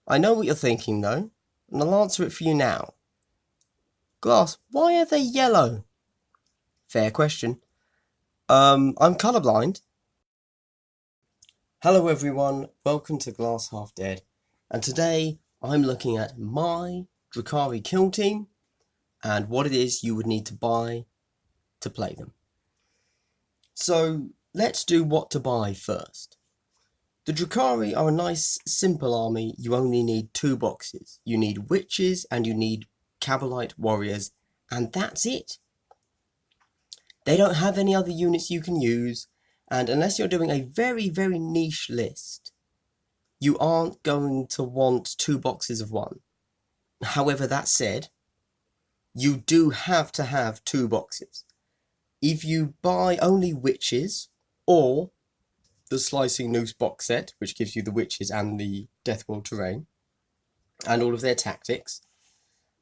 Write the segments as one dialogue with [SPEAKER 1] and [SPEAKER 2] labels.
[SPEAKER 1] I know what you're thinking though, and I'll answer it for you now. Glass, why are they yellow? Fair question. I'm colourblind. Hello everyone, welcome to Glass Half Dead, and today I'm looking at my Drukhari kill team and what it is you would need to buy to play them. So let's do what to buy first. The Drukhari are a nice simple army. You only need 2 boxes. You need witches and you need Cabalite warriors, and that's it. They don't have any other units you can use, and unless you're doing a very, very niche list, you aren't going to want 2 boxes of one. However, that said, you do have to have 2 boxes. If you buy only witches, or the Slicing Noose box set, which gives you the witches and the Deathworld terrain, and all of their tactics,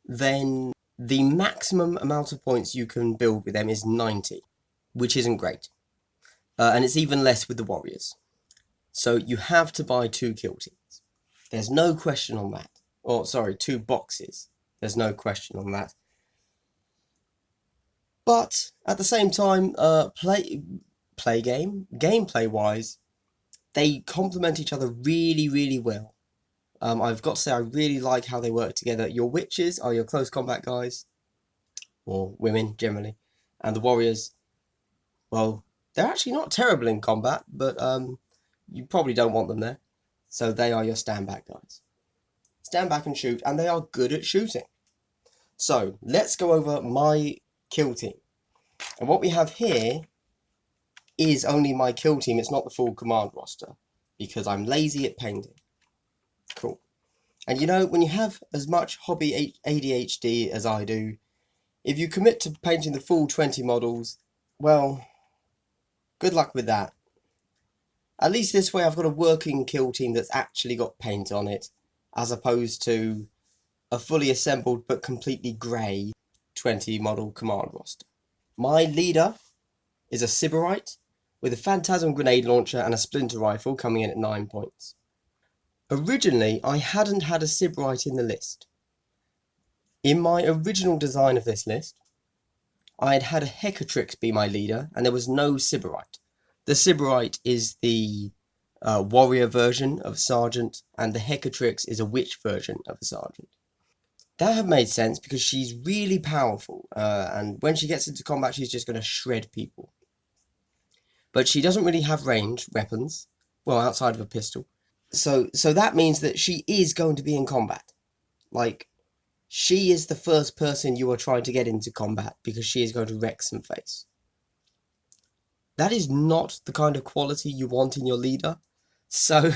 [SPEAKER 1] then the maximum amount of points you can build with them is 90, which isn't great. And it's even less with the warriors. So you have to buy 2 kill teams. There's no question on that. Or, sorry, 2 boxes. There's no question on that. But, at the same time, gameplay-wise, they complement each other really, really well. I've got to say, I really like how they work together. Your witches are your close combat guys, or women, generally. And the warriors, well, they're actually not terrible in combat, but you probably don't want them there. So they are your stand back guys. Stand back and shoot, and they are good at shooting. So, let's go over my kill team. And what we have here is only my kill team. It's not the full command roster, because I'm lazy at painting. Cool. And you know, when you have as much hobby ADHD as I do, if you commit to painting the full 20 models, well, good luck with that. At least this way I've got a working kill team that's actually got paint on it, as opposed to a fully assembled but completely grey 20 model command roster. My leader is a Sybarite with a Phantasm grenade launcher and a splinter rifle coming in at 9 points. Originally, I hadn't had a Sybarite in the list. In my original design of this list, I had a Hecatrix be my leader, and there was no Sybarite. The Sybarite is the warrior version of a sergeant, and the Hecatrix is a witch version of a sergeant. That had made sense because she's really powerful, and when she gets into combat, she's just going to shred people. But she doesn't really have ranged weapons, well, outside of a pistol. So that means that she is going to be in combat. Like, she is the first person you are trying to get into combat because she is going to wreck some face. That is not the kind of quality you want in your leader. So,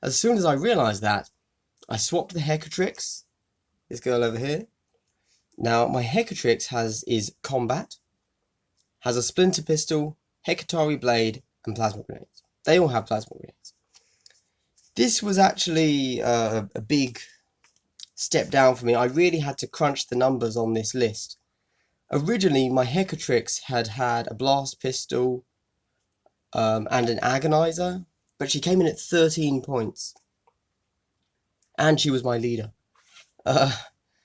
[SPEAKER 1] as soon as I realised that, I swapped the Hecatrix, this girl over here. Now, my Hecatrix is combat, has a splinter pistol, Hecatari blade, and plasma grenades. They all have plasma grenades. This was actually a big step down for me. I really had to crunch the numbers on this list. Originally, my Hecatrix had a blast pistol and an agonizer, but she came in at 13 points. And she was my leader.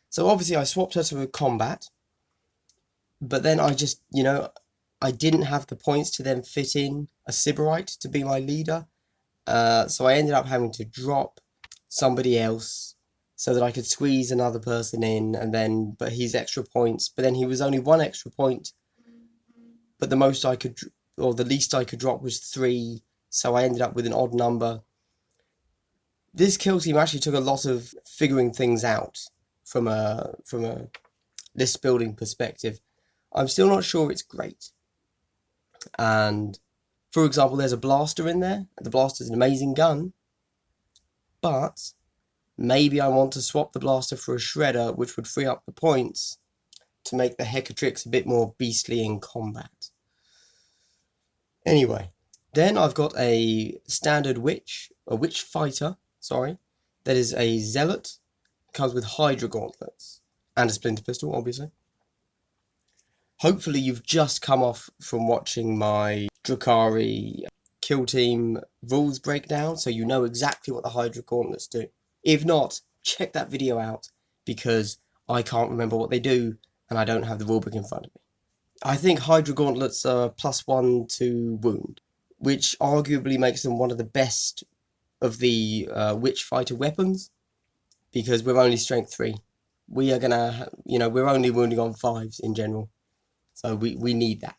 [SPEAKER 1] So obviously I swapped her to a combat, but then I just, I didn't have the points to then fit in a Sybarite to be my leader. So I ended up having to drop somebody else so that I could squeeze another person in, but he's extra points. But then he was only 1 extra point, but the most I could, or the least I could drop was 3. So I ended up with an odd number. This kill team actually took a lot of figuring things out from a list building perspective. I'm still not sure it's great. And for example, there's a blaster in there. The blaster's an amazing gun, but maybe I want to swap the blaster for a shredder, which would free up the points to make the Hecatrix a bit more beastly in combat. Anyway, then I've got a standard witch fighter, that is a zealot, comes with Hydra gauntlets, and a splinter pistol, obviously. Hopefully you've just come off from watching my Drukhari kill team rules breakdown, so you know exactly what the Hydra gauntlets do. If not, check that video out, because I can't remember what they do, and I don't have the rulebook in front of me. I think Hydra Gauntlets are +1 to wound, which arguably makes them one of the best of the Witch Fighter weapons, because we're only strength 3. We are gonna, we're only wounding on 5s in general, so we need that.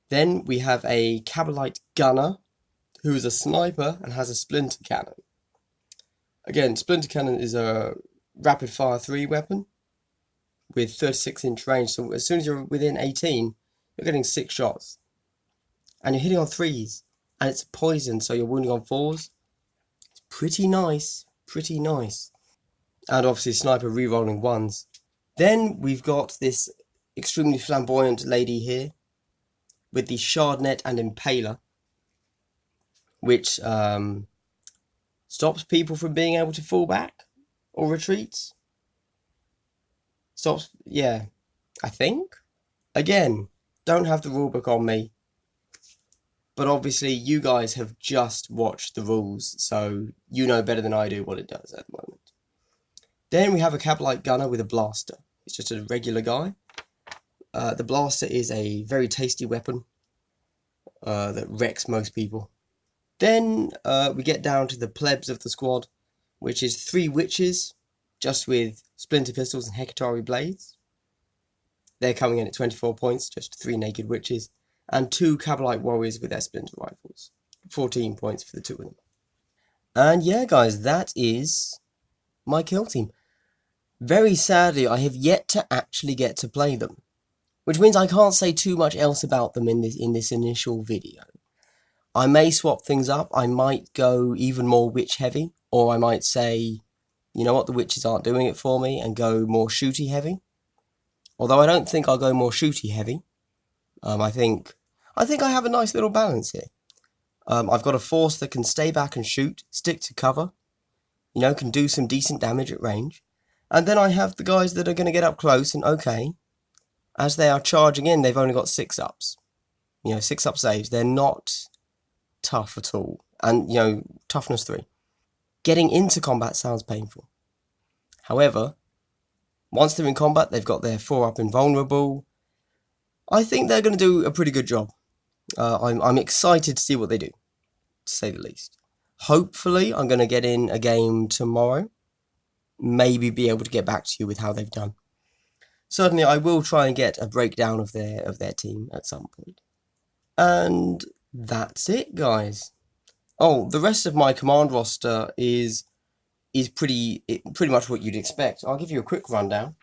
[SPEAKER 1] Then we have a Alight Gunner, who is a sniper and has a splinter cannon. Again, splinter cannon is a rapid fire 3 weapon with 36-inch range, so as soon as you're within 18, you're getting 6 shots. And you're hitting on 3s, and it's poison, so you're wounding on 4s. It's pretty nice, pretty nice. And obviously sniper rerolling 1s. Then we've got this extremely flamboyant lady here with the Shardnet and Impaler, which stops people from being able to fall back or retreat. Stops, yeah, I think. Again, don't have the rulebook on me, but obviously you guys have just watched the rules, so you know better than I do what it does at the moment. Then we have a Alight Gunner with a blaster. It's just a regular guy. The blaster is a very tasty weapon that wrecks most people. Then we get down to the plebs of the squad, which is 3 witches, just with splinter pistols and Hecatari blades. They're coming in at 24 points, just 3 naked witches, and 2 Alight warriors with their splinter rifles. 14 points for the 2 of them. And yeah, guys, that is my kill team. Very sadly, I have yet to actually get to play them, which means I can't say too much else about them in this initial video. I may swap things up. I might go even more witch heavy, or I might say, you know what, the witches aren't doing it for me, and go more shooty heavy. Although I don't think I'll go more shooty heavy. I think I have a nice little balance here. I've got a force that can stay back and shoot, stick to cover, can do some decent damage at range. And then I have the guys that are going to get up close, and okay, as they are charging in, they've only got 6-ups. 6-up saves. They're not tough at all. And, toughness 3. Getting into combat sounds painful. However, once they're in combat, they've got their 4-up invulnerable. I think they're going to do a pretty good job. I'm excited to see what they do, to say the least. Hopefully, I'm going to get in a game tomorrow. Maybe be able to get back to you with how they've done. Certainly, I will try and get a breakdown of their team at some point. And that's it, guys. Oh, the rest of my command roster is pretty much what you'd expect. I'll give you a quick rundown.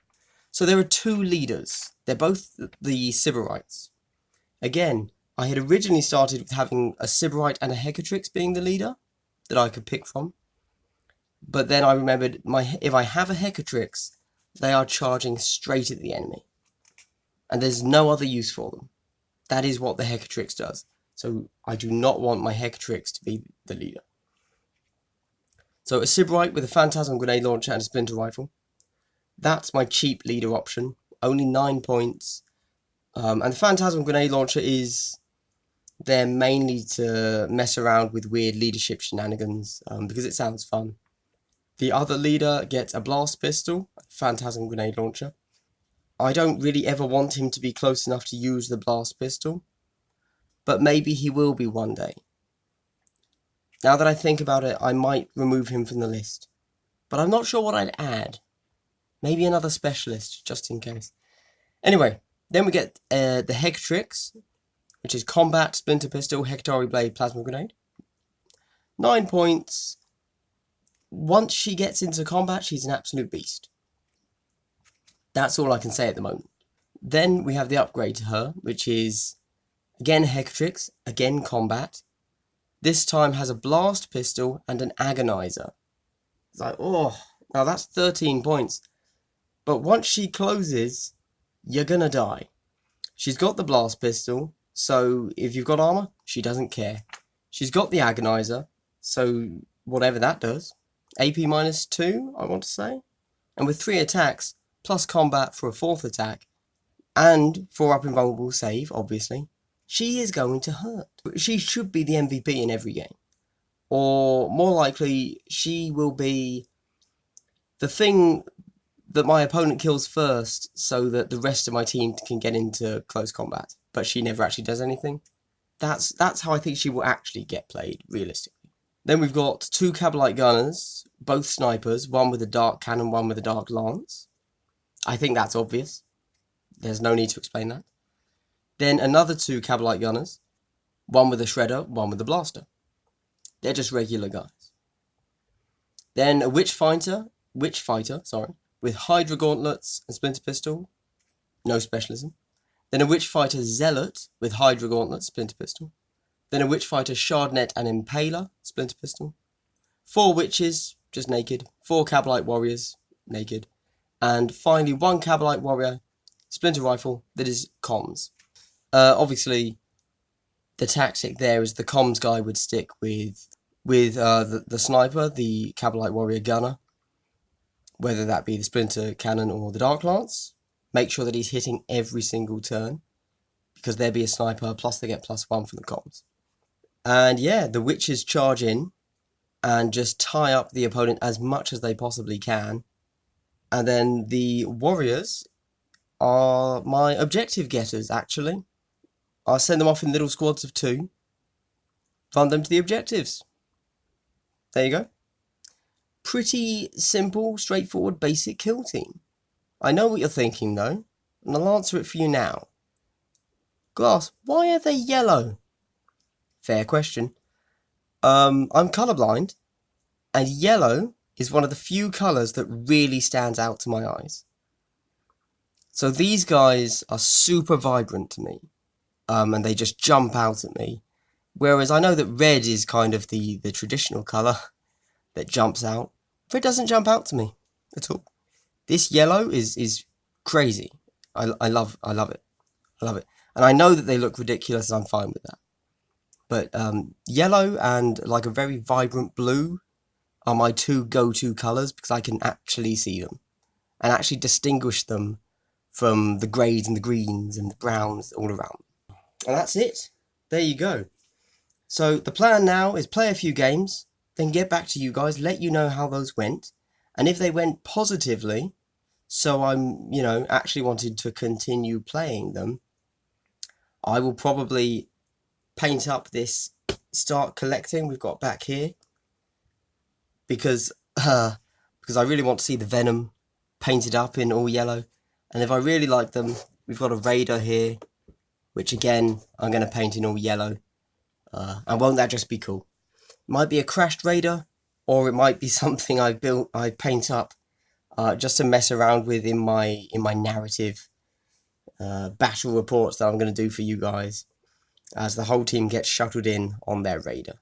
[SPEAKER 1] So there are 2 leaders. They're both the Sybarites. Again, I had originally started with having a Sybarite and a Hecatrix being the leader that I could pick from. But then I remembered, if I have a Hecatrix, they are charging straight at the enemy. And there's no other use for them. That is what the Hecatrix does. So I do not want my Hecatrix to be the leader. So a Sybarite with a Phantasm Grenade Launcher and a Splinter Rifle. That's my cheap leader option. Only 9 points. And the Phantasm Grenade Launcher is there mainly to mess around with weird leadership shenanigans, because it sounds fun. The other leader gets a Blast Pistol, a Phantasm Grenade Launcher. I don't really ever want him to be close enough to use the Blast Pistol, but maybe he will be one day. Now that I think about it, I might remove him from the list, but I'm not sure what I'd add. Maybe another specialist, just in case. Anyway, then we get the Hecatrix, which is Combat, Splinter Pistol, Hecatari Blade, Plasma Grenade. 9 points. Once she gets into combat, she's an absolute beast. That's all I can say at the moment. Then we have the upgrade to her, which is, again, Hecatrix, again, combat. This time has a Blast Pistol and an Agonizer. It's like, oh, now that's 13 points. But once she closes, you're gonna die. She's got the Blast Pistol, so if you've got armor, she doesn't care. She's got the Agonizer, so whatever that does. AP -2, I want to say. And with 3 attacks, plus combat for a 4th attack, and 4-up invulnerable save, obviously, she is going to hurt. She should be the MVP in every game. Or, more likely, she will be the thing that my opponent kills first so that the rest of my team can get into close combat, but she never actually does anything. That's how I think she will actually get played, realistically. Then we've got 2 Alight Gunners, both snipers, one with a dark cannon, one with a dark lance. I think that's obvious. There's no need to explain that. Then another 2 Alight Gunners, one with a shredder, one with a blaster. They're just regular guys. Then a witch fighter, with Hydra gauntlets and splinter pistol, no specialism. Then a witch fighter zealot with Hydra gauntlets, splinter pistol. Then a witch fighter shardnet and impaler, splinter pistol. 4 witches, just naked. 4 Alight warriors, naked. And finally 1 Alight warrior, splinter rifle, that is comms. Obviously, the tactic there is the comms guy would stick with the sniper, the Alight warrior gunner, whether that be the splinter cannon or the dark lance. Make sure that he's hitting every single turn, because there'll be a sniper, plus they get +1 for the comms. And yeah, the witches charge in and just tie up the opponent as much as they possibly can. And then the warriors are my objective getters, actually. I'll send them off in little squads of 2. Run them to the objectives. There you go. Pretty simple, straightforward, basic kill team. I know what you're thinking, though, and I'll answer it for you now. Glass, why are they yellow? Fair question. I'm colourblind, and yellow is one of the few colours that really stands out to my eyes. So these guys are super vibrant to me, and they just jump out at me. Whereas I know that red is kind of the traditional colour that jumps out. Red doesn't jump out to me at all. This yellow is crazy. I love it. I love it. And I know that they look ridiculous, and I'm fine with that. But yellow and like a very vibrant blue are my 2 go-to colours, because I can actually see them and actually distinguish them from the greys and the greens and the browns all around. And that's it. There you go. So the plan now is play a few games, then get back to you guys, let you know how those went. And if they went positively, so I'm, actually wanted to continue playing them, I will probably paint up this start collecting we've got back here, because I really want to see the Venom painted up in all yellow. And if I really like them, we've got a Raider here, which again I'm going to paint in all yellow. And won't that just be cool? It might be a crashed Raider, or it might be something I paint up just to mess around with in my narrative battle reports that I'm going to do for you guys, as the whole team gets shuttled in on their Raider.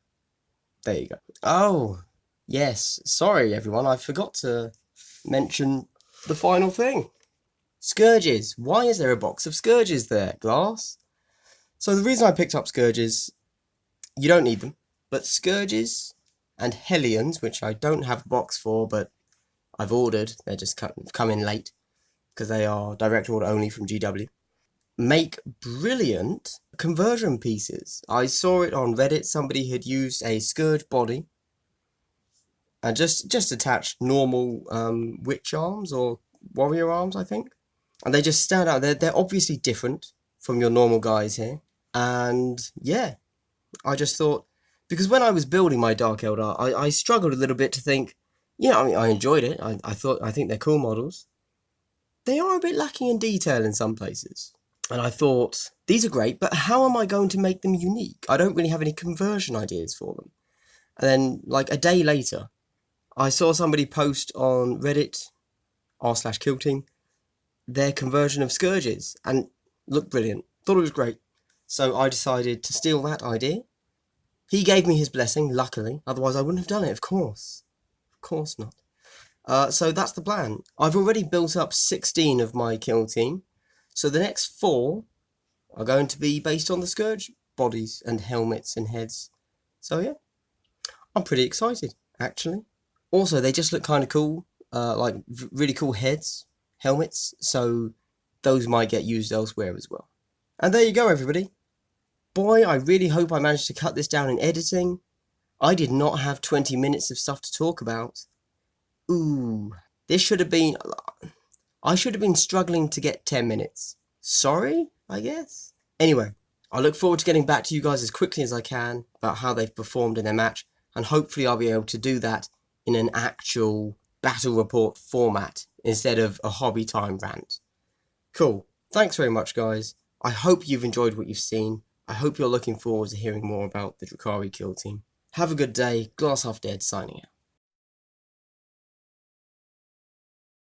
[SPEAKER 1] There you go. Oh, yes. Sorry, everyone. I forgot to mention the final thing. Scourges. Why is there a box of Scourges there, Glass? So the reason I picked up Scourges, you don't need them, but Scourges and Hellions, which I don't have a box for, but I've ordered, they're just come in late, because they are direct order only from GW, make brilliant conversion pieces. I saw it on Reddit. Somebody had used a Scourge body and just attached normal witch arms or warrior arms, I think. And they just stand out. They're obviously different from your normal guys here. And yeah, I just thought, because when I was building my Dark Eldar, I struggled a little bit to think, I enjoyed it. I think they're cool models. They are a bit lacking in detail in some places. And I thought, these are great, but how am I going to make them unique? I don't really have any conversion ideas for them. And then, like a day later, I saw somebody post on Reddit, r/killteam, their conversion of Scourges, and looked brilliant. Thought it was great. So I decided to steal that idea. He gave me his blessing, luckily. Otherwise I wouldn't have done it, of course. Of course not. So that's the plan. I've already built up 16 of my kill team. So the next 4 are going to be based on the Scourge bodies and helmets and heads. So yeah, I'm pretty excited, actually. Also, they just look kind of cool, like really cool heads, helmets, so those might get used elsewhere as well. And there you go, everybody. Boy, I really hope I managed to cut this down in editing. I did not have 20 minutes of stuff to talk about. Ooh. This should have been... I should have been struggling to get 10 minutes. Sorry, I guess? Anyway, I look forward to getting back to you guys as quickly as I can about how they've performed in their match, and hopefully I'll be able to do that in an actual battle report format instead of a hobby time rant. Cool. Thanks very much, guys. I hope you've enjoyed what you've seen. I hope you're looking forward to hearing more about the Drukhari kill team. Have a good day. Glass Half Dead signing out.